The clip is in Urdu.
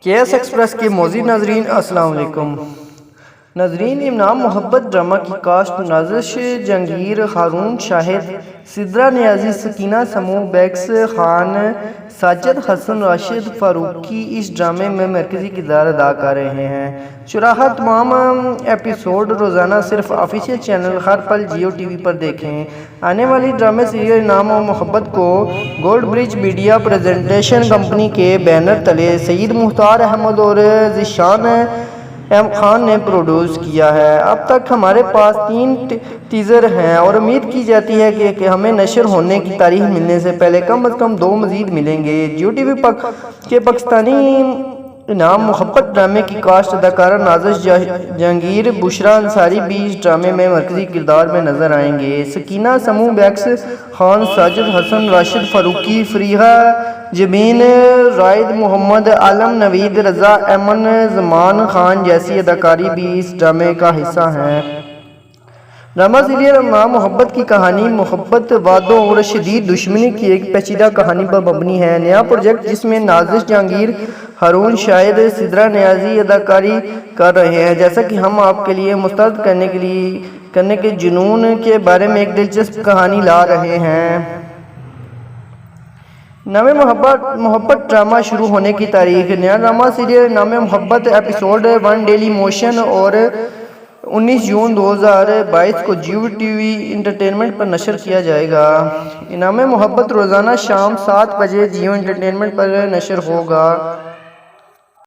کے ایس ایکسپریس کے موزی ناظرین السلام علیکم ناظرین، انعام محبت ڈرامہ کی کاسٹ نازش جہانگیر، ہارون شاہد، سدرا نیازی، سکینہ سمو، بیکس خان، ساجد حسن، راشد فاروقی اس ڈرامے میں مرکزی کردار ادا کر رہے ہیں۔ شراحت تمام ایپیسوڈ روزانہ صرف آفیشیل چینل ہر پل جیو ٹی وی پر دیکھیں۔ آنے والی ڈرامے سیریل انعام محبت کو گولڈ برج میڈیا پریزنٹیشن کمپنی کے بینر تلے سید مختار احمد اور ذیشان ایم خان نے پروڈیوس کیا ہے۔ اب تک ہمارے پاس 3 ٹیزر ہیں اور امید کی جاتی ہے کہ ہمیں نشر ہونے کی تاریخ ملنے سے پہلے کم از کم 2 مزید ملیں گے۔ جیو ٹی وی کے پاکستانی انعام محبت ڈرامے کی کاسٹ اداکارہ نازش جہانگیر، بشریٰ انصاری بھی اس ڈرامے میں مرکزی کردار میں نظر آئیں گے۔ سکینہ سمو، بیکس خان، ساجد حسن، راشد فاروقی، فریحہ جبین، رائد محمد، عالم نوید، رضا، ایمن، زمان خان جیسی اداکاری بھی اس ڈرامے کا حصہ ہیں۔ ڈرامہ سیریل انعام محبت کی کہانی محبت، وعدوں اور شدید دشمنی کی ایک پیچیدہ کہانی پر مبنی ہے۔ نیا پروجیکٹ جس میں نازش جہانگیر، ہارون شاہد، سدرا نیازی اداکاری کر رہے ہیں۔ جیسا کہ ہم آپ کے لیے مسترد کرنے کے جنون کے بارے میں ایک دلچسپ کہانی لا رہے ہیں۔ انعام محبت ڈرامہ شروع ہونے کی تاریخ۔ نیا ڈرامہ سیریل انعام محبت ایپیسوڈ 1 ڈیلی موشن اور 19 جون 2022 کو جیو ٹی وی انٹرٹینمنٹ پر نشر کیا جائے گا۔ انعام محبت روزانہ شام 7 بجے جیو انٹرٹینمنٹ پر نشر ہوگا۔